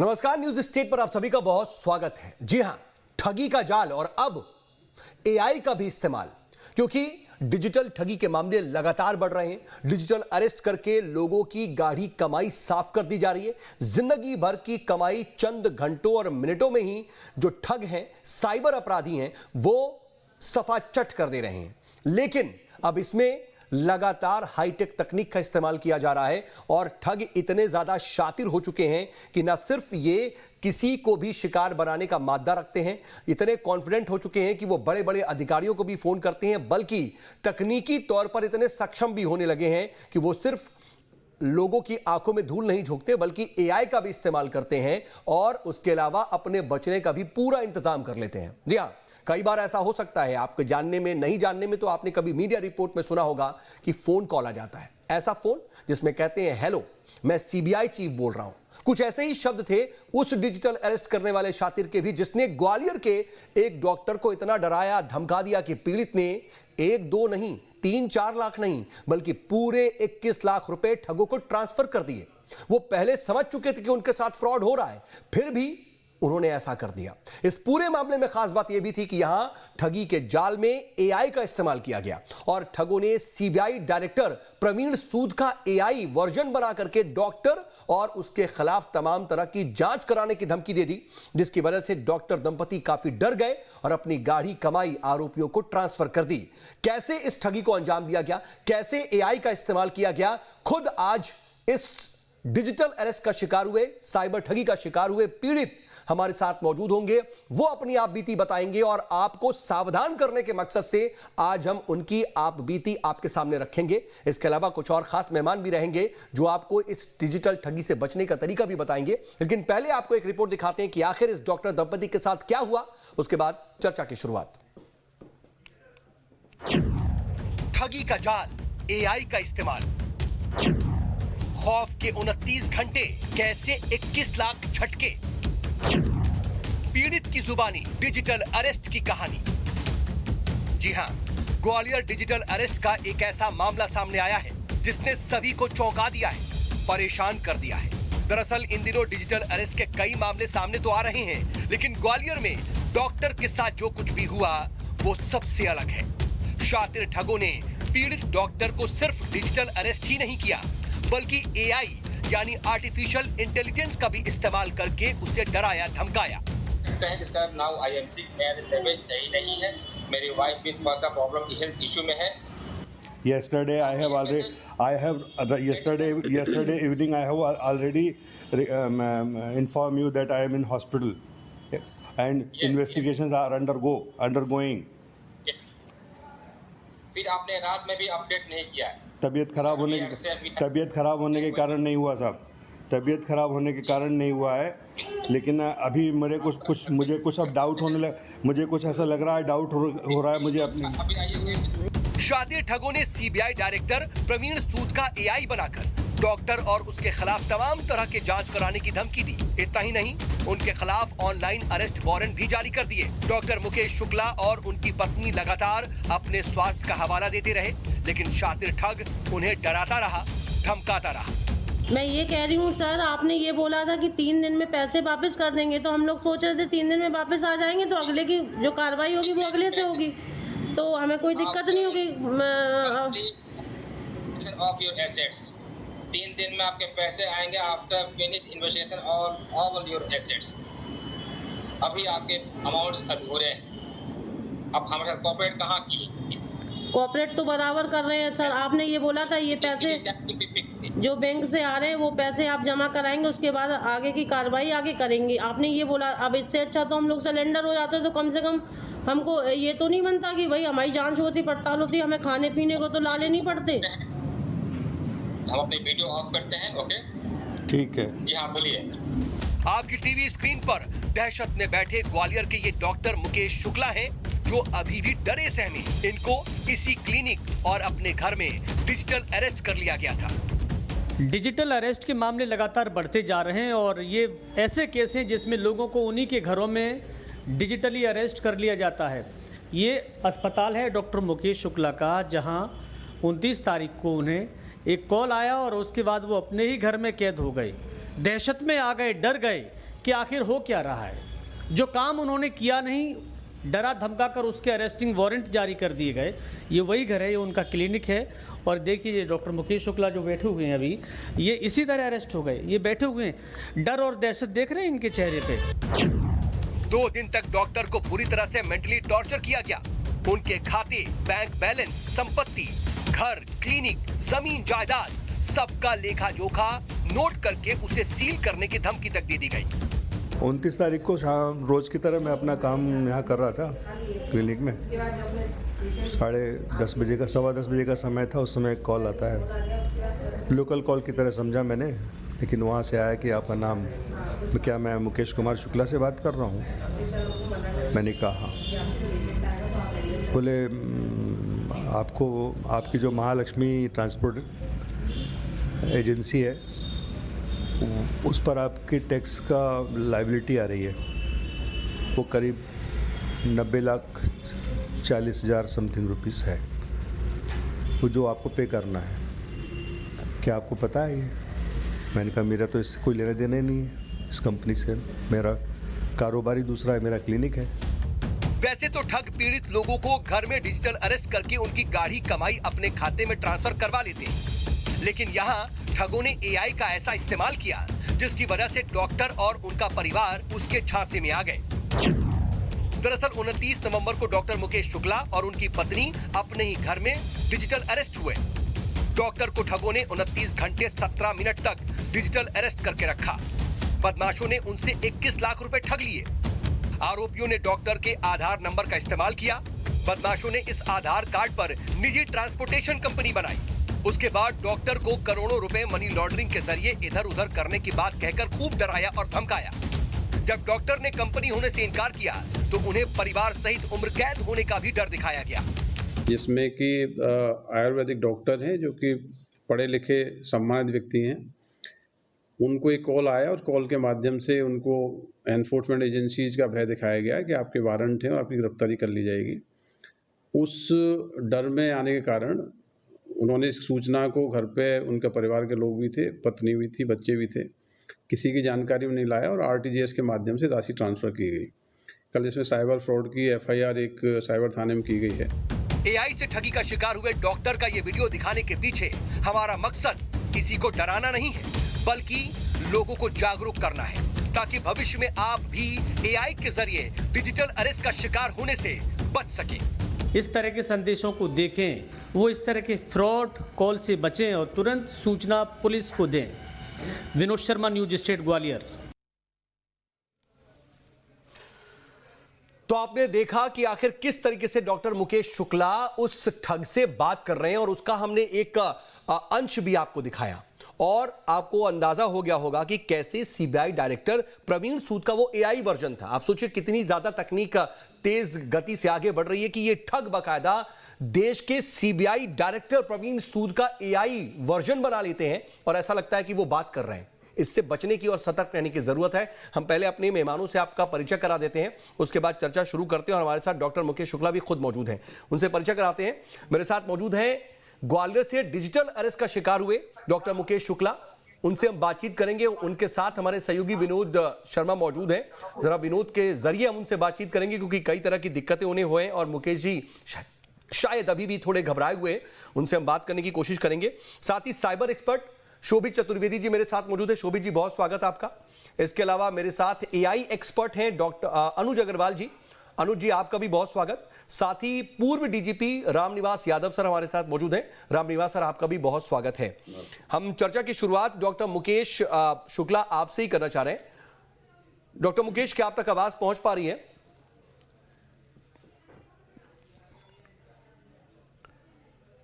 नमस्कार, news state पर आप सभी का बहुत स्वागत है। जी हां, ठगी का जाल और अब एआई का भी इस्तेमाल, क्योंकि डिजिटल ठगी के मामले लगातार बढ़ रहे हैं। डिजिटल अरेस्ट करके लोगों की गाढ़ी कमाई साफ कर दी जा रही है। जिंदगी भर की कमाई चंद घंटों और मिनटों में ही जो ठग हैं, साइबर अपराधी हैं, वो सफा चट कर दे रहे हैं। लेकिन अब इसमें लगातार हाईटेक तकनीक का इस्तेमाल किया जा रहा है और ठग इतने ज्यादा शातिर हो चुके हैं कि ना सिर्फ ये किसी को भी शिकार बनाने का मादा रखते हैं, इतने कॉन्फिडेंट हो चुके हैं कि वो बड़े बड़े अधिकारियों को भी फोन करते हैं, बल्कि तकनीकी तौर पर इतने सक्षम भी होने लगे हैं कि वो सिर्फ लोगों की आंखों में धूल नहीं झोंकते, बल्कि एआई का भी इस्तेमाल करते हैं और उसके अलावा अपने बचने का भी पूरा इंतजाम कर लेते हैं। जी हां, कई बार ऐसा हो सकता है, आपके जानने में नहीं जानने में, तो आपने कभी मीडिया रिपोर्ट में सुना होगा कि फोन कॉल आ जाता है। ऐसा फोन जिसमें कहते हैं, हेलो, मैं सीबीआई चीफ बोल रहा हूं। कुछ ऐसे ही शब्द थे उस डिजिटल अरेस्ट करने वाले शातिर के भी, जिसने ग्वालियर के एक डॉक्टर को इतना डराया, धमका दिया कि पीड़ित ने 1-2 नहीं, 3-4 लाख नहीं, बल्कि पूरे 21 लाख रुपए ठगों को ट्रांसफर कर दिए। वो पहले समझ चुके थे कि उनके साथ फ्रॉड हो रहा है, फिर भी उन्होंने ऐसा कर दिया। इस पूरे मामले में खास बात यह भी थी कि यहां ठगी के जाल में एआई का इस्तेमाल किया गया और ठगों ने सीबीआई डायरेक्टर प्रवीण सूद का एआई वर्जन बना करके डॉक्टर और उसके खिलाफ तमाम तरह की जांच कराने की धमकी दे दी, जिसकी वजह से डॉक्टर दंपति काफी डर गए और अपनी गाढ़ी कमाई आरोपियों को ट्रांसफर कर दी। कैसे इस ठगी को अंजाम दिया गया, कैसे एआई का इस्तेमाल किया गया, खुद आज इस डिजिटल अरेस्ट का शिकार हुए, साइबर ठगी का शिकार हुए पीड़ित हमारे साथ मौजूद होंगे। वो अपनी आप बीती बताएंगे और आपको सावधान करने के मकसद से आज हम उनकी आप बीती आपके सामने रखेंगे। इसके अलावा कुछ और खास मेहमान भी रहेंगे जो आपको इस डिजिटल ठगी से बचने का तरीका भी बताएंगे। लेकिन पहले आपको एक रिपोर्ट दिखाते हैं कि आखिर इस डॉक्टर दंपति के साथ क्या हुआ, उसके बाद चर्चा की शुरुआत। ठगी का जाल, एआई का इस्तेमाल, खौफ के 29 घंटे, कैसे 21 लाख झटके, पीड़ित की जुबानी डिजिटल अरेस्ट की कहानी। जी हां, ग्वालियर डिजिटल अरेस्ट का एक ऐसा मामला सामने आया है जिसने सभी को चौंका दिया है, परेशान कर दिया है। दरअसल इन दिनों डिजिटल अरेस्ट के कई मामले सामने तो आ रहे हैं, लेकिन ग्वालियर में डॉक्टर के साथ जो कुछ भी हुआ वो सबसे अलग है। शातिर ठगों ने पीड़ित डॉक्टर को सिर्फ डिजिटल अरेस्ट ही नहीं किया, बल्कि एआई यानी आर्टिफिशियल इंटेलिजेंस का भी इस्तेमाल करके उसे डराया, धमकाया। Sir, now I am sick, मेरी तबीयत सही नहीं है, मेरी वाइफ भी थोड़ा सा प्रॉब्लम हेल्थ इशू में है। Yesterday evening I have already informed you that I am in hospital and investigations are undergoing. फिर आपने रात में भी अपडेट नहीं किया है। तबीयत खराब होने के कारण नहीं हुआ साहब, तबीयत खराब होने के कारण नहीं हुआ है। लेकिन अभी मुझे कुछ अब डाउट होने लगा, मुझे कुछ ऐसा लग रहा है, डाउट हो रहा है मुझे अपने। शातिर ठगों ने सीबीआई डायरेक्टर प्रवीण सूद का एआई बनाकर डॉक्टर और उसके खिलाफ तमाम तरह के जांच कराने की धमकी दी। इतना ही नहीं, उनके खिलाफ ऑनलाइन अरेस्ट वारंट भी जारी कर दिए। डॉक्टर मुकेश शुक्ला और उनकी पत्नी लगातार अपने स्वास्थ्य का हवाला देते रहे, लेकिन शातिर ठग उन्हें डराता रहा, धमकाता रहा। मैं ये कह रही हूँ सर, आपने ये बोला था कि 3 दिन में पैसे वापस कर देंगे, तो हम लोग सोच रहे थे 3 दिन में वापस आ जाएंगे, तो अगले की जो कार्रवाई होगी वो अगले से होगी, तो हमें कोई दिक्कत नहीं होगी। 3 दिन में आपके पैसे आएंगे after finish investigation all your assets. अभी आपके अमाउंट्स अधूरे हैं। अब हमारे साथ कोऑपरेट कहाँ की? कोऑपरेट तो बराबर कर रहे हैं सर। आपने ये बोला था ये पैसे जो बैंक से आ रहे हैं वो पैसे आप जमा कराएंगे, उसके बाद आगे की कार्रवाई आगे करेंगे, आपने ये बोला। अब इससे अच्छा तो हम लोग सिलेंडर हो जाते, तो कम से कम हमको ये तो नहीं बनता कि भाई हमारी जांच होती, पड़ताल होती, हमें खाने पीने को तो लाले नहीं पड़ते। हम अपनी वीडियो ऑफ करते हैं। ओके, ठीक है। जी हाँ, बोलिए। आपकी टीवी स्क्रीन पर दहशत में बैठे ग्वालियर के ये डॉक्टर मुकेश शुक्ला हैं, जो अभी भी डरे सहमे। इनको इसी क्लिनिक और अपने घर में डिजिटल अरेस्ट कर लिया गया था। डिजिटल अरेस्ट के मामले लगातार बढ़ते जा रहे हैं और ये ऐसे केस हैं जिसमें लोगों को उन्हीं के घरों में डिजिटली अरेस्ट कर लिया जाता है। ये अस्पताल है डॉक्टर मुकेश शुक्ला का, जहां 29 तारीख को उन्हें एक कॉल आया और उसके बाद वो अपने ही घर में कैद हो गए। दहशत में आ गए, डर गए कि आखिर हो क्या रहा है। जो काम उन्होंने किया नहीं, डरा धमका कर उसके अरेस्टिंग वारंट जारी कर दिए गए। ये वही घर है, ये उनका क्लिनिक है। और देखिए ये डॉक्टर मुकेश शुक्ला जो बैठे हुए हैं अभी, ये इसी तरह अरेस्ट हो गए। ये बैठे हुए हैं, डर और दहशत देख रहे हैं इनके चेहरे पे। 2 दिन तक डॉक्टर को पूरी तरह से मेंटली टॉर्चर किया गया। उनके खाते, बैंक बैलेंस, संपत्ति, घर, क्लिनिक, जमीन जायदाद, सबका लेखा जोखा नोट करके उसे सील करने की धमकी तक दे दी गई। 29 तारीख को शाम रोज की तरह मैं अपना काम यहाँ कर रहा था क्लिनिक में। 10:30 बजे का, 10:15 बजे का समय था। उस समय एक कॉल आता है, लोकल कॉल की तरह समझा मैंने, लेकिन वहाँ से आया कि आपका नाम क्या, मैं मुकेश कुमार शुक्ला से बात कर रहा हूँ। मैंने कहा हाँ। बोले आपको, आपकी जो महालक्ष्मी ट्रांसपोर्ट एजेंसी है उस पर आपकी टैक्स का लायबिलिटी आ रही है, वो करीब 90,40,000 समथिंग रुपीस है, वो जो आपको पे करना है। क्या आपको पता है ये? मैंने कहा मेरा तो इससे कोई लेना देना ही नहीं है इस कंपनी से, मेरा कारोबार ही दूसरा है, मेरा क्लिनिक है। वैसे तो ठग पीड़ित लोगों को घर में डिजिटल अरेस्ट करके उनकी गाढ़ी कमाई अपने खाते में ट्रांसफर करवा लेते हैं, लेकिन यहाँ ठगों ने एआई का ऐसा इस्तेमाल किया जिसकी वजह से डॉक्टर और उनका परिवार उसके झांसे में आ गए। दरअसल 29 नवंबर को डॉक्टर मुकेश शुक्ला और उनकी पत्नी अपने ही घर में डिजिटल अरेस्ट हुए। डॉक्टर को ठगों ने 29 घंटे 17 मिनट तक डिजिटल अरेस्ट करके रखा। बदमाशों ने उनसे 21 लाख रुपए ठग लिए। आरोपियों ने डॉक्टर के आधार नंबर का इस्तेमाल किया। बदमाशों ने इस आधार कार्ड पर निजी ट्रांसपोर्टेशन कंपनी बनाई। उसके बाद डॉक्टर को करोड़ों रुपए मनी लॉन्ड्रिंग के जरिए इधर उधर करने की बात कहकर खूब डराया और धमकाया। जब डॉक्टर ने कंपनी होने से इनकार किया तो उन्हें परिवार सहित उम्र कैद होने का भी डर दिखाया गया। जिसमें कि आयुर्वेदिक डॉक्टर हैं जो कि पढ़े लिखे सम्मानित व्यक्ति हैं, उनको एक कॉल आया और कॉल के माध्यम से उनको एनफोर्समेंट एजेंसीज का भय दिखाया गया कि आपके वारंट हैं और आपकी गिरफ्तारी कर ली जाएगी। उस डर में आने के कारण उन्होंने इस सूचना को घर पे, उनके परिवार के लोग भी थे, पत्नी भी थी, बच्चे भी थे, किसी की जानकारी में नहीं लाया और आरटीजीएस के माध्यम से राशि ट्रांसफ़र की गई। कल इसमें साइबर फ्रॉड की एफआईआर एक साइबर थाने में की गई है। एआई से ठगी का शिकार हुए डॉक्टर का ये वीडियो दिखाने के पीछे हमारा मकसद किसी को डराना नहीं है, बल्कि लोगों को जागरूक करना है, ताकि भविष्य में आप भी एआई के जरिए डिजिटल अरेस्ट का शिकार होने से बच सके। इस तरह के संदेशों को देखें, वो इस तरह के फ्रॉड कॉल से बचें और तुरंत सूचना पुलिस को दें। Vinod Sharma, news state, Gwalior. तो आपने देखा कि आखिर किस तरीके से डॉक्टर मुकेश शुक्ला उस ठग से बात कर रहे हैं और उसका हमने एक अंश भी आपको दिखाया और आपको अंदाजा हो गया होगा कि कैसे सीबीआई डायरेक्टर प्रवीण सूद का वो एआई वर्जन था। आप सोचिए कितनी ज्यादा तकनीक तेज गति से आगे बढ़ रही है कि ये ठग बाकायदा देश के सीबीआई डायरेक्टर प्रवीण सूद का एआई वर्जन बना लेते हैं और ऐसा लगता है कि वो बात कर रहे हैं। इससे बचने की और सतर्क रहने की जरूरत है। हम पहले अपने मेहमानों से आपका परिचय करा देते हैं, उसके बाद चर्चा शुरू करते हैं और हमारे साथ डॉक्टर मुकेश शुक्ला भी खुद मौजूद हैं, उनसे परिचय कराते हैं। मेरे साथ मौजूद हैं ग्वालियर से डिजिटल अरेस्ट का शिकार हुए डॉक्टर मुकेश शुक्ला, उनसे हम बातचीत करेंगे। उनके साथ हमारे सहयोगी विनोद शर्मा मौजूद हैं। जरा विनोद के जरिए हम उनसे बातचीत करेंगे क्योंकि कई तरह की दिक्कतें उन्हें हुए और मुकेश जी शायद अभी भी थोड़े घबराए हुए, उनसे हम बात करने की कोशिश करेंगे। साथ ही साइबर एक्सपर्ट शोभित चतुर्वेदी जी मेरे साथ मौजूद है। शोभित जी, बहुत स्वागत आपका। इसके अलावा मेरे साथ एआई एक्सपर्ट हैं डॉक्टर अनुज अग्रवाल जी। अनुज जी, आपका भी बहुत स्वागत। साथ ही पूर्व डीजीपी रामनिवास यादव सर हमारे साथ मौजूद हैं। रामनिवास सर, आपका भी बहुत स्वागत है। हम चर्चा की शुरुआत डॉक्टर मुकेश शुक्ला आपसे ही करना चाह रहे हैं। डॉक्टर मुकेश, क्या आप तक आवाज पहुंच पा रही है?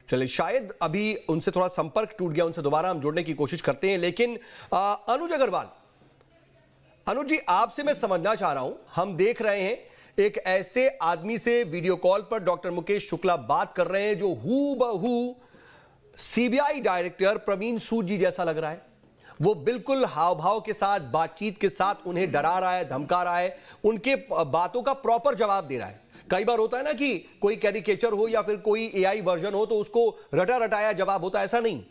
चलिए, शायद अभी उनसे थोड़ा संपर्क टूट गया, उनसे दोबारा हम जोड़ने की कोशिश करते हैं। लेकिन अनुज अग्रवाल, अनुज जी, आपसे मैं समझना चाह रहा हूं, हम देख रहे हैं एक ऐसे आदमी से वीडियो कॉल पर डॉक्टर मुकेश शुक्ला बात कर रहे हैं जो हूबहू सीबीआई डायरेक्टर प्रवीण सूद जी जैसा लग रहा है। वो बिल्कुल हाव भाव के साथ, बातचीत के साथ उन्हें डरा रहा है, धमका रहा है, उनके बातों का प्रॉपर जवाब दे रहा है। कई बार होता है ना कि कोई कैरिकेचर हो या फिर कोई एआई वर्जन हो तो उसको रटा रटाया जवाब होता है, ऐसा नहीं,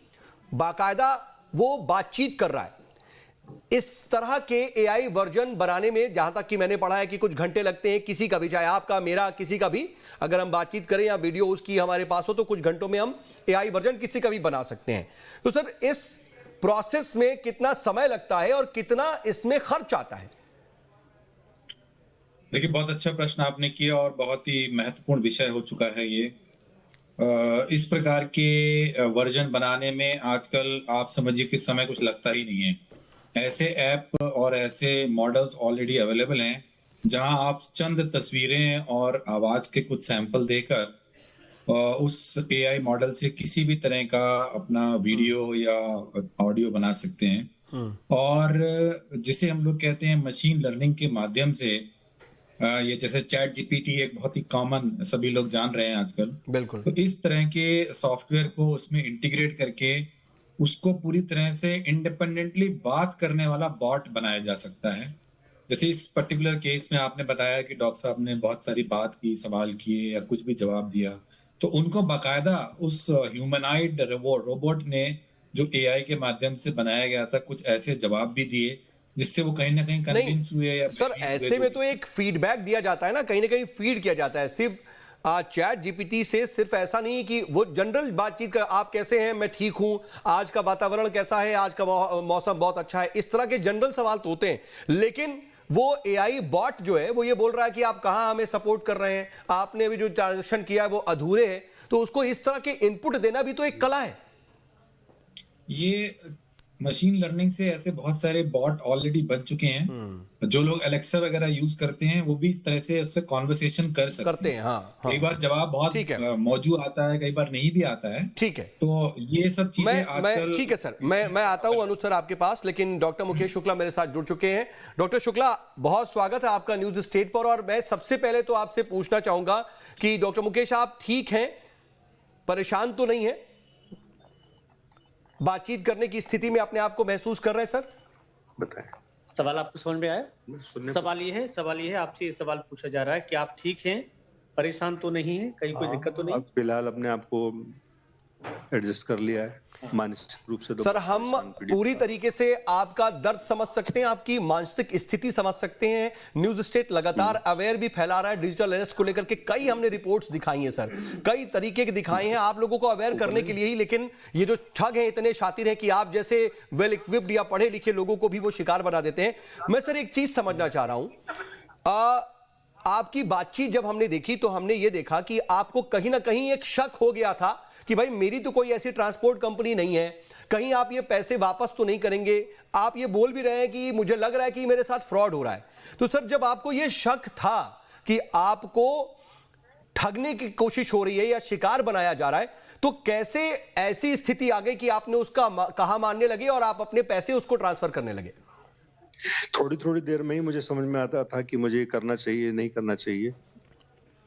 बाकायदा वो बातचीत कर रहा है। इस तरह के एआई वर्जन बनाने में जहां तक कि मैंने पढ़ा है कि कुछ घंटे लगते हैं, किसी का भी, चाहे आपका, मेरा, किसी का भी, अगर हम बातचीत करें या वीडियो उसकी हमारे पास हो तो कुछ घंटों में हम एआई वर्जन किसी का भी बना सकते हैं। तो सर इस प्रोसेस में कितना समय लगता है और कितना इसमें खर्च आता है? देखिए, बहुत अच्छा प्रश्न आपने किया और बहुत ही महत्वपूर्ण विषय हो चुका है ये। इस प्रकार के वर्जन बनाने में आजकल आप समझिए कि समय कुछ लगता ही नहीं है। ऐसे ऐप और ऐसे मॉडल्स ऑलरेडी अवेलेबल हैं जहां आप चंद तस्वीरें और आवाज के कुछ सैंपल देकर उस एआई मॉडल से किसी भी तरह का अपना वीडियो या ऑडियो बना सकते हैं। और जिसे हम लोग कहते हैं मशीन लर्निंग के माध्यम से, ये जैसे चैट जीपीटी एक बहुत ही कॉमन, सभी लोग जान रहे हैं आजकल। बिल्कुल। तो इस तरह के सॉफ्टवेयर को उसमें इंटीग्रेट करके उसको पूरी तरह से इंडिपेंडेंटली बात करने वाला बॉट बनाया जा सकता है। जैसे इस पर्टिकुलर केस में आपने बताया कि डॉक्टर साहब ने बहुत सारी बात की, सवाल किए या कुछ भी जवाब दिया, तो उनको बाकायदा उस ह्यूमनाइड रोबोट ने जो एआई के माध्यम से बनाया गया था कुछ ऐसे जवाब भी दिए जिससे वो कहीं ना कहीं कन्विंस हुए। या सर ऐसे में तो एक फीडबैक दिया जाता है ना, कहीं फीड किया जाता है। सिर्फ चैट जीपीटी से सिर्फ ऐसा नहीं कि वो जनरल बातचीत का, आप कैसे हैं, मैं ठीक हूं, आज का वातावरण कैसा है, आज का मौसम बहुत अच्छा है, इस तरह के जनरल सवाल तो होते हैं। लेकिन वो एआई बॉट जो है वो ये बोल रहा है कि आप कहां हमें सपोर्ट कर रहे हैं, आपने भी जो ट्रांजेक्शन किया है वो अधूरे है। तो उसको इस तरह के इनपुट देना भी तो एक कला है। ये मशीन लर्निंग से ऐसे बहुत सारे बॉट ऑलरेडी बन चुके हैं। जो लोग एलेक्सा वगैरह यूज करते हैं वो भी इस तरह से उससे कॉन्वर्सेशन कर सकते हैं। हाँ। कई बार जवाब बहुत मौजूद आता है, कई बार नहीं भी आता है। ठीक है, तो ये सब चीजें आजकल। ठीक है सर, मैं आता हूं अनुज सर आपके पास, लेकिन डॉक्टर मुकेश शुक्ला मेरे साथ जुड़ चुके हैं। डॉक्टर शुक्ला, बहुत स्वागत है आपका न्यूज स्टेट पर। और मैं सबसे पहले तो आपसे पूछना चाहूंगा कि डॉक्टर मुकेश, आप ठीक हैं, परेशान तो नहीं है, बातचीत करने की स्थिति में अपने आप को महसूस कर रहे हैं? सर बताएं। सवाल आपको समझ में आया? सवाल ये है आपसे ये सवाल पूछा जा रहा है कि आप ठीक हैं, परेशान तो नहीं है, कहीं कोई दिक्कत तो नहीं? फिलहाल अपने आप को एडजस्ट कर लिया है मानसिक रूप से। तो सर हम पूरी तरीके से आपका दर्द समझ सकते हैं, आपकी मानसिक स्थिति समझ सकते हैं। न्यूज स्टेट लगातार अवेयर भी फैला रहा है डिजिटल अरेस्ट को लेकर के। कई हमने रिपोर्ट्स दिखाई हैं सर, कई तरीके के दिखाए हैं आप लोगों को अवेयर करने के लिए ही। लेकिन ये जो ठग हैं इतने शातिर हैं कि आप जैसे वेल इक्विप्ड या पढ़े लिखे लोगों को भी वो शिकार बना देते हैं। मैं सर एक चीज समझना चाह रहा हूं, आपकी बातचीत जब हमने देखी तो हमने ये देखा कि आपको कहीं ना कहीं एक शक हो गया था कि भाई मेरी तो कोई ऐसी ट्रांसपोर्ट कंपनी नहीं है, कहीं आप ये पैसे वापस तो नहीं करेंगे। आप ये बोल भी रहे हैं कि मुझे लग रहा है कि मेरे साथ फ्रॉड हो रहा है। तो सर जब आपको ये शक था कि आपको ठगने की कोशिश हो रही है या शिकार बनाया जा रहा है, तो कैसे ऐसी स्थिति आ गई कि आपने उसका कहा मानने लगे और आप अपने पैसे उसको ट्रांसफर करने लगे? थोड़ी देर में ही मुझे समझ में आता था कि मुझे करना चाहिए, नहीं करना चाहिए।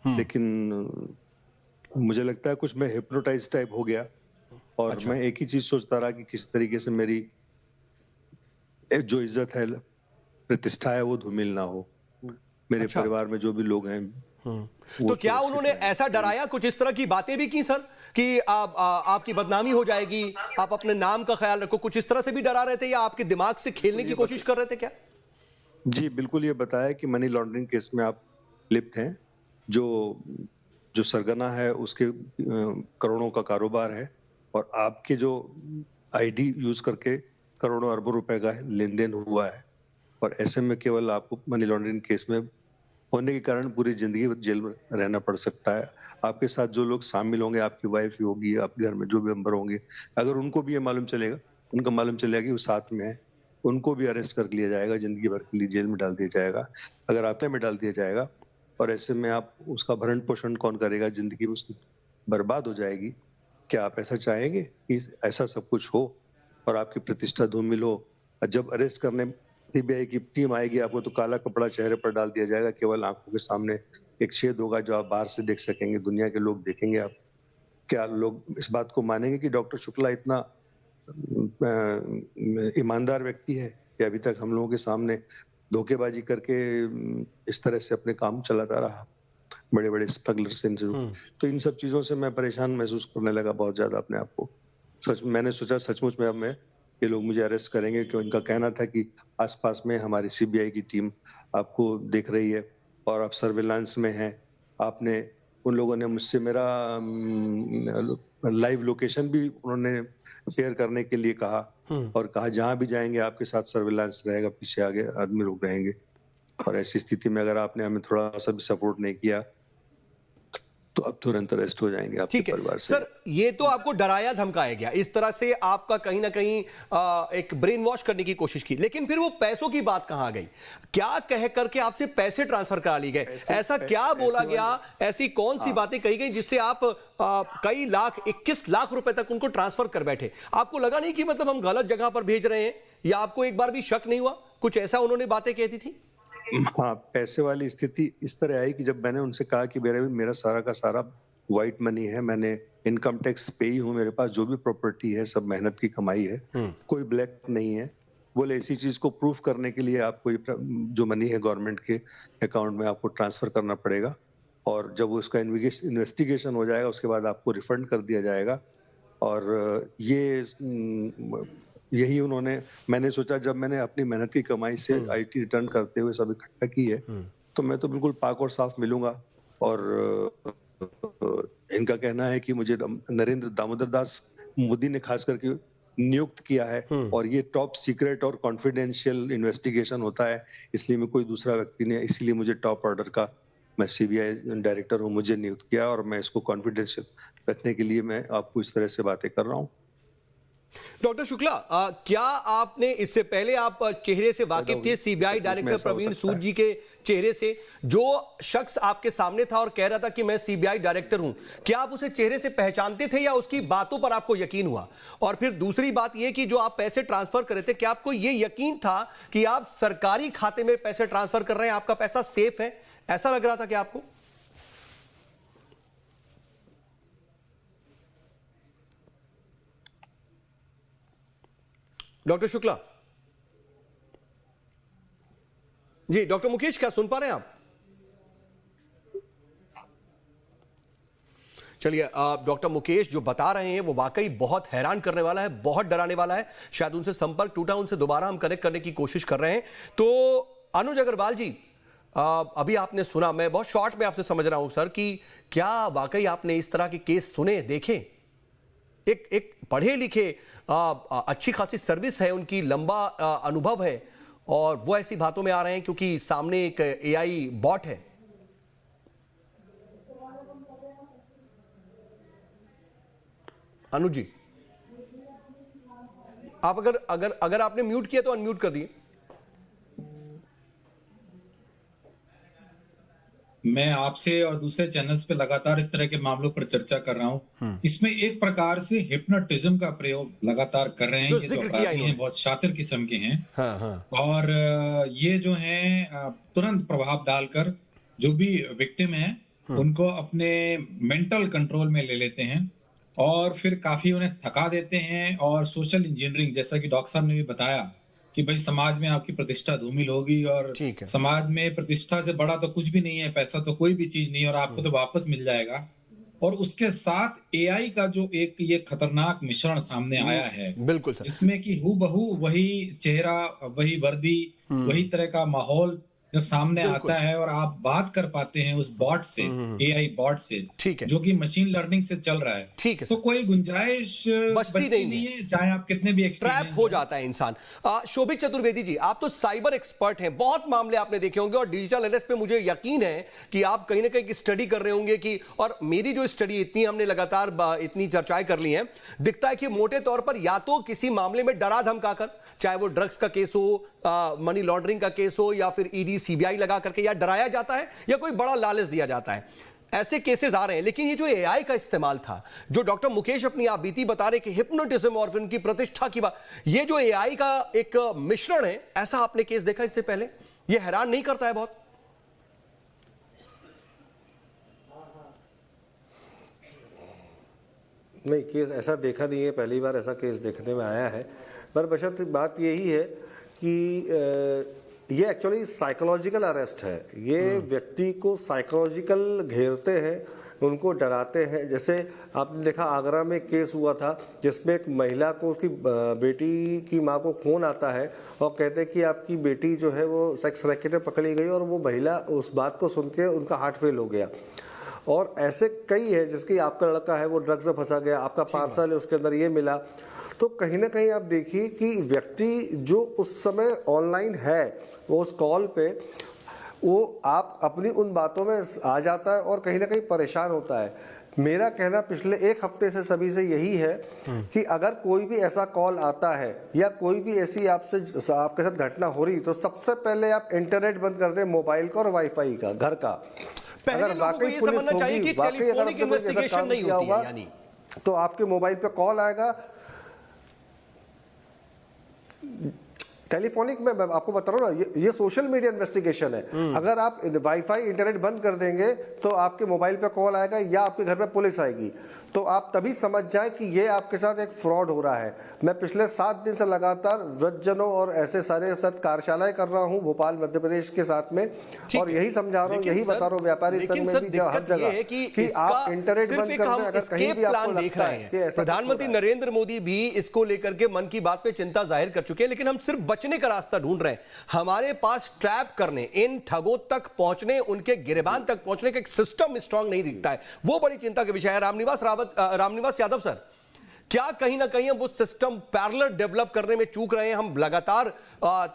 लेकिन मुझे लगता है कुछ मैं हिप्नोटाइज टाइप हो गया और अच्छा। मैं एक ही चीज सोचता रहा कि किस तरीके से मेरी जो इज्जत है, प्रतिष्ठा है, वो धूमिल ना हो। मेरे अच्छा। परिवार में जो भी लोग हैं। तो क्या उन्होंने ऐसा डराया, कुछ इस तरह की बातें भी की सर कि आपकी बदनामी हो जाएगी, आप अपने नाम का ख्याल रखो, कुछ इस तरह से भी डरा रहे थे या आपके दिमाग से खेलने की कोशिश कर रहे थे क्या? जी बिल्कुल, ये बताया कि मनी लॉन्ड्रिंग केस में आप लिप्त हैं। जो सरगना है उसके करोड़ों का कारोबार है और आपके जो आईडी यूज करके करोड़ों अरबों रुपए का लेन देन हुआ है। और ऐसे में केवल आपको मनी लॉन्ड्रिंग केस में होने के कारण पूरी जिंदगी जेल में रहना पड़ सकता है। आपके साथ जो लोग शामिल होंगे, आपकी वाइफ होगी, आपके घर में जो भी मेंबर होंगे, अगर उनको भी ये मालूम चलेगा, उनको मालूम चलेगा कि वो साथ में है, उनको भी अरेस्ट कर लिया जाएगा, जिंदगी भर के लिए जेल में डाल दिया जाएगा, अगर आपने में डाल दिया जाएगा। और ऐसे में आप उसका भरण पोषण कौन करेगा? जिंदगी में उसकी बर्बाद हो जाएगी। क्या आप ऐसा चाहेंगे कि ऐसा सब कुछ हो और आपकी प्रतिष्ठा धूमिल हो? जब अरेस्ट करने सीबीआई की टीम आएगी, आपको तो काला कपड़ा चेहरे पर डाल दिया जाएगा, केवल आंखों के सामने एक छेद होगा जो आप बाहर से देख सकेंगे, दुनिया के लोग देखेंगे। आप क्या लोग इस बात को मानेंगे कि डॉक्टर शुक्ला इतना ईमानदार व्यक्ति है कि अभी तक हम लोगों के सामने धोखेबाजी करके इस तरह से अपने काम चलाता रहा, बड़े बड़े स्मगलर से? तो इन सब चीजों से मैं परेशान महसूस करने लगा बहुत ज्यादा अपने आप को। मैंने सोचा सचमुच में अब मैं ये लोग मुझे अरेस्ट करेंगे, क्योंकि इनका कहना था कि आसपास में हमारी सीबीआई की टीम आपको देख रही है और आप सर्विलांस में हैं। आपने उन लोगों ने मुझसे मेरा लाइव लोकेशन भी उन्होंने शेयर करने के लिए कहा और कहा जहां भी जाएंगे आपके साथ सर्विलांस रहेगा, पीछे आगे आदमी लोग रहेंगे और ऐसी स्थिति में अगर आपने हमें थोड़ा सा भी सपोर्ट नहीं किया तो अब तुरंत अरेस्ट हो जाएंगे आपके ठीक है परिवार से। सर, ये तो आपको डराया धमकाया गया, इस तरह से आपका कहीं ना कहीं एक ब्रेन वॉश करने की कोशिश की, लेकिन फिर वो पैसों की बात कहां गई? क्या कह करके आपसे पैसे ट्रांसफर करा लिए गए? ऐसा क्या बोला गया, ऐसी कौन सी बातें कही गई जिससे आप कई लाख 21 लाख रुपए तक उनको ट्रांसफर कर बैठे? आपको लगा नहीं कि मतलब हम गलत जगह पर भेज रहे हैं, या आपको एक बार भी शक नहीं हुआ कुछ ऐसा उन्होंने बातें कहती थी? हाँ, पैसे वाली स्थिति इस तरह आई कि जब मैंने उनसे कहा कि मेरा सारा का सारा व्हाइट मनी है, मैंने इनकम टैक्स पे ही हूँ, मेरे पास जो भी प्रॉपर्टी है सब मेहनत की कमाई है, कोई ब्लैक नहीं है। बोले इसी चीज को प्रूफ करने के लिए आपको जो मनी है गवर्नमेंट के अकाउंट में आपको ट्रांसफर करना पड़ेगा और जब उसका इन्वेस्टिगेशन हो जाएगा उसके बाद आपको रिफंड कर दिया जाएगा। और यही मैंने सोचा, जब मैंने अपनी मेहनत की कमाई से आईटी रिटर्न करते हुए सब इकट्ठा की है तो मैं तो बिल्कुल पाक और साफ मिलूंगा। और इनका कहना है कि मुझे नरेंद्र दामोदर दास मोदी ने खास करके नियुक्त किया है और ये टॉप सीक्रेट और कॉन्फिडेंशियल इन्वेस्टिगेशन होता है, इसलिए मैं कोई दूसरा व्यक्ति ने, इसीलिए मुझे टॉप ऑर्डर का, मैं सीबीआई डायरेक्टर हूँ, मुझे नियुक्त किया और मैं इसको कॉन्फिडेंशियल रखने के लिए मैं आपको इस तरह से बातें कर रहा हूँ। डॉक्टर शुक्ला, क्या आपने इससे पहले आप चेहरे से वाकिफ थे सीबीआई डायरेक्टर प्रवीण सूद जी के चेहरे से? जो शख्स आपके सामने था और कह रहा था कि मैं सीबीआई डायरेक्टर हूं, क्या आप उसे चेहरे से पहचानते थे या उसकी बातों पर आपको यकीन हुआ? और फिर दूसरी बात यह कि जो आप पैसे ट्रांसफर कर रहे थे, क्या आपको यह यकीन था कि आप सरकारी खाते में पैसे ट्रांसफर कर रहे हैं, आपका पैसा सेफ है? ऐसा लग रहा था क्या आपको? डॉक्टर शुक्ला जी, डॉक्टर मुकेश क्या सुन पा रहे हैं आप? चलिए, डॉक्टर मुकेश जो बता रहे हैं वो वाकई बहुत हैरान करने वाला है, बहुत डराने वाला है। शायद उनसे संपर्क टूटा, उनसे दोबारा हम कनेक्ट करने की कोशिश कर रहे हैं। तो अनुज अग्रवाल जी, अभी आपने सुना, मैं बहुत शॉर्ट में आपसे समझ रहा हूं सर, कि क्या वाकई आपने इस तरह के केस सुने, देखे? एक पढ़े लिखे, अच्छी खासी सर्विस है उनकी, लंबा अनुभव है, और वो ऐसी बातों में आ रहे हैं क्योंकि सामने एक एआई बॉट है। अनुज जी, आप अगर आपने म्यूट किया तो अनम्यूट कर दिए। मैं आपसे और दूसरे चैनल्स पे लगातार इस तरह के मामलों पर चर्चा कर रहा हूँ। इसमें एक प्रकार से हिप्नोटिज्म का प्रयोग लगातार कर रहे हैं। ये जो अपराधी हैं बहुत शातिर किस्म के हैं। और ये जो हैं तुरंत प्रभाव डालकर जो भी विक्टिम है उनको अपने मेंटल कंट्रोल में ले लेते हैं और फिर काफी उन्हें थका देते हैं। और सोशल इंजीनियरिंग, जैसा कि डॉक्टर साहब ने भी बताया कि भाई समाज में आपकी प्रतिष्ठा धूमिल होगी, और समाज में प्रतिष्ठा से बड़ा तो कुछ भी नहीं है, पैसा तो कोई भी चीज नहीं है, और आपको तो वापस मिल जाएगा। और उसके साथ एआई का जो एक ये खतरनाक मिश्रण सामने आया है, बिल्कुल सर, इसमें कि हूबहू वही चेहरा, वही वर्दी, वही तरह का माहौल जब सामने आता है और आप बात कर पाते हैं उस बॉट से, एआई बॉट से, ठीक है, जो कि मशीन लर्निंग से चल रहा है, ठीक है, तो कोई गुंजाइश बचती नहीं है, चाहे आप कितने भी ट्रैप हो जाता है इंसान। शोभित चतुर्वेदी जी, आप तो साइबर एक्सपर्ट हैं, बहुत मामले आपने देखे होंगे, और डिजिटल अरेस्ट पे मुझे यकीन है कि आप कहीं ना कहीं स्टडी कर रहे होंगे कि, और मेरी जो स्टडी इतनी हमने लगातार इतनी चर्चाएं कर ली हैं, दिखता है कि मोटे तौर पर या तो किसी मामले में डरा धमकाकर, चाहे वो ड्रग्स का केस हो, मनी लॉन्ड्रिंग का केस हो, या फिर ईडी सीबीआई लगा करके या डराया जाता है, या कोई बड़ा लालच दिया जाता है। ऐसे केसेस आ रहे हैं। लेकिन ये जो एआई का इस्तेमाल था, जो डॉक्टर मुकेश अपनी आप बीती बता रहे कि हिप्नोटिज्म और फिर उनकी प्रतिष्ठा की बात, ये जो एआई का एक मिश्रण है, ऐसा आपने केस देखा इससे पहले? ये हैरान नहीं करता है बहुत? नहीं, केस ऐसा देखा नहीं है, पहली बार ऐसा केस देखने में आया है। पर बशर्ते बात यही है कि ये एक्चुअली साइकोलॉजिकल अरेस्ट है। ये व्यक्ति को साइकोलॉजिकल घेरते हैं, उनको डराते हैं। जैसे आपने देखा आगरा में केस हुआ था जिसमें एक महिला को उसकी बेटी की माँ को फ़ोन आता है और कहते हैं कि आपकी बेटी जो है वो सेक्स रैकेट में पकड़ी गई, और वो महिला उस बात को सुन के उनका हार्ट फेल हो गया। और ऐसे कई है जिसकी आपका लड़का है वो ड्रग्स में फंसा गया, आपका पार्सल है उसके अंदर ये मिला। तो कहीं ना कहीं आप देखिए कि व्यक्ति जो उस समय ऑनलाइन है वो उस कॉल पे वो आप अपनी उन बातों में आ जाता है और कहीं ना कहीं परेशान होता है। मेरा कहना पिछले एक हफ्ते से सभी से यही है कि अगर कोई भी ऐसा कॉल आता है या कोई भी ऐसी आपके साथ घटना हो रही, तो सबसे पहले आप इंटरनेट बंद कर दें, मोबाइल का और वाईफाई का, घर का। अगर वाकई पुलिस होगी, वाकई अगर आपने कोई ऐसा काम किया होगा तो आपके मोबाइल पे कॉल आएगा। टेलीफोनिक में मैं आपको बता रहा हूँ ना, ये सोशल मीडिया इन्वेस्टिगेशन है। अगर आप वाईफाई इंटरनेट बंद कर देंगे तो आपके मोबाइल पे कॉल आएगा या आपके घर पे पुलिस आएगी, तो आप तभी समझ जाए कि ये आपके साथ एक फ्रॉड हो रहा है। मैं पिछले 7 दिन से लगातार वृद्धजनों और ऐसे सारे साथ कार्यशालाएं कर रहा हूँ भोपाल मध्य प्रदेश के साथ में, और यही समझा रहा हूँ, यही बता रहा हूँ व्यापारी संघ में भी हर जगह कि आप इंटरनेट बंद कर दें। अगर कहीं भी आपको लगता है कि प्रधानमंत्री नरेंद्र मोदी भी इसको लेकर के मन की बात पे चिंता जाहिर कर चुके हैं, लेकिन हम सिर्फ बचने का रास्ता ढूंढ रहे हैं। हमारे पास ट्रैप करने, इन ठगों तक पहुंचने, उनके गिरबान तक पहुंचने का एक सिस्टम स्ट्रांग नहीं दिखता है। वो बड़ी चिंता का विषय है। रामनिवास यादव सर, क्या कहीं ना कहीं हम वो सिस्टम पैरेलल डेवलप करने में चूक रहे हैं? हम लगातार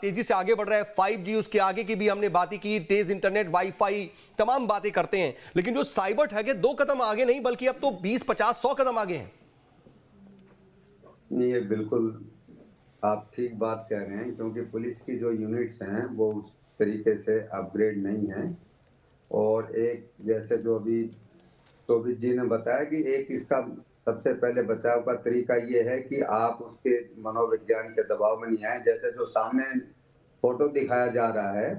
तेजी से आगे बढ़ रहे हैं, 5G उसके आगे की भी हमने बातें की, तेज इंटरनेट, वाईफाई, तमाम बातें करते हैं, लेकिन जो साइबर ठग है 2 कदम आगे नहीं बल्कि अब तो 20, 50, 100 कदम आगे हैं। नहीं, ये बिल्कुल आप ठीक बात कह रहे हैं, क्योंकि पुलिस की जो यूनिट्स हैं वो उस तरीके से अपग्रेड नहीं है। और एक जैसे जो अभी शोभित जी ने बताया कि एक इसका सबसे पहले बचाव का तरीका ये है कि आप उसके मनोविज्ञान के दबाव में नहीं आए। जैसे जो सामने फोटो दिखाया जा रहा है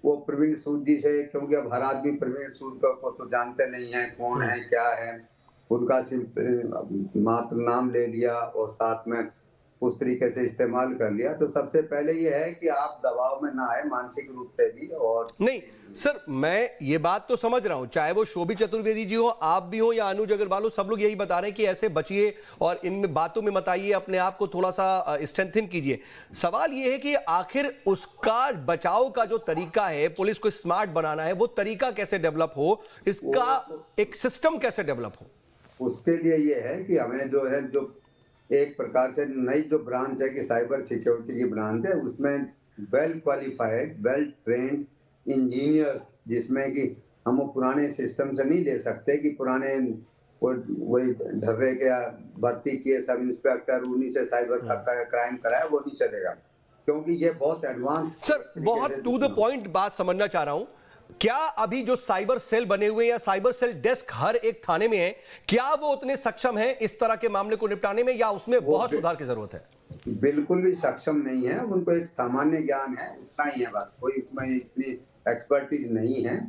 वो प्रवीण सूद जी से, क्योंकि अब हर आदमी प्रवीण सूद को तो जानते नहीं है कौन है क्या है, उनका मात्र नाम ले लिया और साथ में उस तरीके से इस्तेमाल कर लिया। तो सबसे पहले ये है कि आप दबाव में ना आए मानसिक रूप से भी। और नहीं सर, मैं ये बात तो समझ रहा हूं, चाहे वो शोभित चतुर्वेदी जी हो, आप भी हो या अनुज अग्रवाल हो, सब लोग यही बता रहे हैं कि ऐसे बचिए और इन बातों में मत आइए, अपने आप को थोड़ा सा स्ट्रेंथन कीजिए। सवाल ये है कि आखिर उसका बचाव का जो तरीका है, पुलिस को स्मार्ट बनाना है, वो तरीका कैसे डेवलप हो, इसका एक सिस्टम कैसे डेवलप हो? उसके लिए ये है कि हमें जो है, जो एक प्रकार से नई जो ब्रांच है कि साइबर सिक्योरिटी की ब्रांच है, उसमें well qualified, well trained engineers, जिसमें कि हम वो पुराने सिस्टम से नहीं ले सकते कि पुराने वही ढर्रे के भर्ती किए सब इंस्पेक्टर उन्हीं से साइबर क्राइम कराया, वो नहीं चलेगा, क्योंकि ये बहुत एडवांस। सर, बहुत टू द पॉइंट बात समझना चाह रहा हूं। क्या अभी जो साइबर सेल बने हुए हैं या साइबर सेल डेस्क हर एक थाने में है, क्या वो उतने सक्षम है इस तरह के मामले को निपटाने में, या उसमें बहुत सुधार की जरूरत है? बिल्कुल भी सक्षम नहीं है, उनको एक सामान्य ज्ञान है, उतना ही है बस, कोई उसमें इतनी एक्सपर्टीज नहीं है।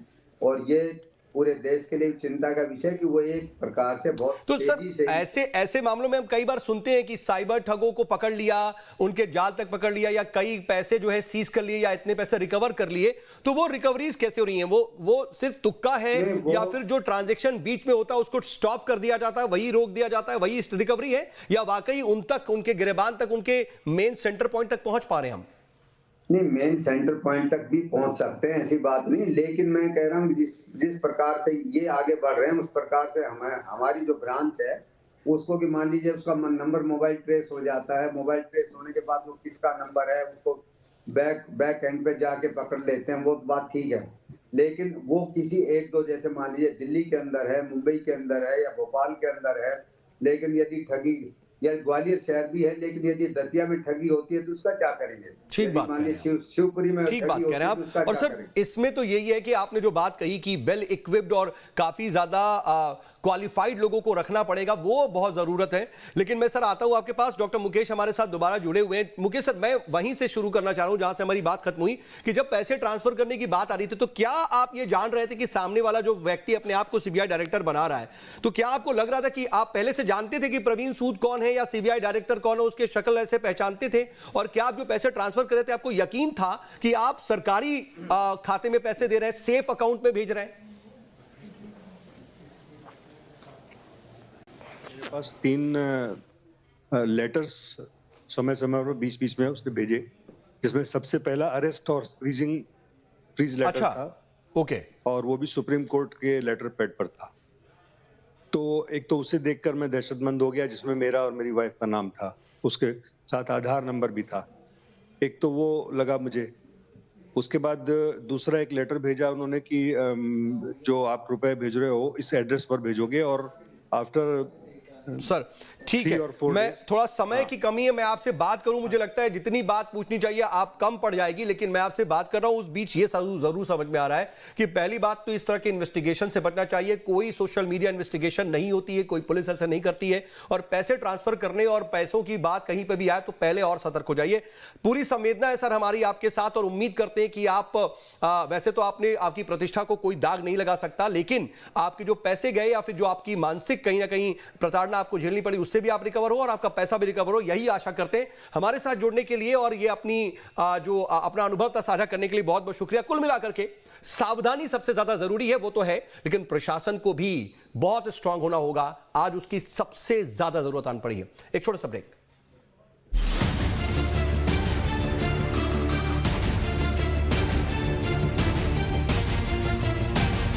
और ये पूरे देश के लिए चिंता का विषय कि वो एक प्रकार से बहुत तो सर ऐसे मामलों में हम कई बार सुनते हैं कि साइबर ठगों को पकड़ लिया, उनके जाल तक पकड़ लिया, या कई पैसे जो है सीज कर लिए या इतने पैसे रिकवर कर लिए, तो वो रिकवरीज कैसे हो रही हैं? वो सिर्फ तुक्का है या फिर जो ट्रांजैक्शन बीच में होता है उसको स्टॉप कर दिया जाता है, वही रोक दिया जाता है, वही रिकवरी है, या वाकई उन तक, उनके गिरबान तक, उनके मेन सेंटर पॉइंट तक पहुंच पा रहे हैं हम? नहीं, मेन सेंटर पॉइंट तक भी पहुंच सकते हैं, ऐसी बात नहीं, लेकिन मैं कह रहा हूँ जिस प्रकार से ये आगे बढ़ रहे हैं उस प्रकार से हमारी जो ब्रांच है उसको कि मान लीजिए उसका नंबर मोबाइल ट्रेस हो जाता है, मोबाइल ट्रेस होने के बाद वो किसका नंबर है उसको बैक एंड पे जाके पकड़ लेते हैं, वो बात ठीक है। लेकिन वो किसी एक दो, जैसे मान लीजिए दिल्ली के अंदर है, मुंबई के अंदर है या भोपाल के अंदर है, लेकिन यदि ठगी, या ग्वालियर शहर भी है, लेकिन यदि दतिया में ठगी होती है तो उसका क्या करेंगे? ठीक बात कह रहे हैं, शिवपुरी में ठीक बात कह रहे हैं आप। और सर, इसमें तो यही है कि आपने जो बात कही कि वेल इक्विप्ड और काफी ज्यादा क्वालिफाइड लोगों को रखना पड़ेगा, वो बहुत जरूरत है। लेकिन मैं सर आता हूं आपके पास, डॉक्टर मुकेश हमारे साथ दोबारा जुड़े हुए हैं। मुकेश सर, मैं वहीं से शुरू करना चाह रहा हूं जहां से हमारी बात खत्म हुई, कि जब पैसे ट्रांसफर करने की बात आ रही थी तो क्या आप ये जान रहे थे कि सामने वाला जो व्यक्ति अपने आप को सीबीआई डायरेक्टर बना रहा है, तो क्या आपको लग रहा था कि आप पहले से जानते थे कि प्रवीण सूद कौन है या सीबीआई डायरेक्टर कौन है, उसके शक्ल ऐसे पहचानते थे? और क्या आप जो पैसे ट्रांसफर कर रहे थे आपको यकीन था कि आप सरकारी खाते में पैसे दे रहे हैं, सेफ अकाउंट में भेज रहे हैं? पास 3 लेटर्स समय समय पर बीच में उसने भेजे, जिसमें सबसे पहला अरेस्ट और फ्रीज लेटर अच्छा, था। ओके। और वो भी सुप्रीम कोर्ट के लेटर पैड पर था। तो एक तो उसे देखकर मैं दहशतमंद हो गया, जिसमें मेरा और मेरी वाइफ का नाम था, उसके साथ आधार नंबर भी था। एक तो वो लगा मुझे। उसके बाद दूसरा एक लेटर भेजा उन्होंने कि जो आप रुपए भेज रहे हो इस एड्रेस पर भेजोगे, और आफ्टर सर ठीक है, मैं थोड़ा समय की कमी है, मैं आपसे बात करूं, मुझे लगता है जितनी बात पूछनी चाहिए आप कम पड़ जाएगी, लेकिन मैं आपसे बात कर रहा हूं। उस बीच ये जरूर समझ में आ रहा है कि पहली बात तो इस तरह के इन्वेस्टिगेशन से बचना चाहिए। कोई सोशल मीडिया इन्वेस्टिगेशन नहीं होती है, कोई पुलिस ऐसा नहीं करती है, और पैसे ट्रांसफर करने और पैसों की बात कहीं पर भी आए तो पहले और सतर्क हो जाइए। पूरी संवेदना है सर हमारी आपके साथ, और उम्मीद करते हैं कि आप वैसे तो आपकी प्रतिष्ठा को कोई दाग नहीं लगा सकता, लेकिन आपके जो पैसे गए या फिर जो आपकी मानसिक कहीं ना कहीं प्रताड़ना आपको झेलनी पड़ी, उससे भी आप रिकवर हो और आपका पैसा भी रिकवर हो, यही आशा करते हैं। हमारे साथ जुड़ने के लिए और ये अपना अनुभव था साझा करने के लिए बहुत बहुत शुक्रिया। कुल मिलाकर के सावधानी सबसे ज्यादा जरूरी है, वो तो है, लेकिन प्रशासन को भी बहुत स्ट्रांग होना होगा। आज उसकी सबसे ज्यादा जरूरत आन पड़ी है। एक छोटा सा ब्रेक।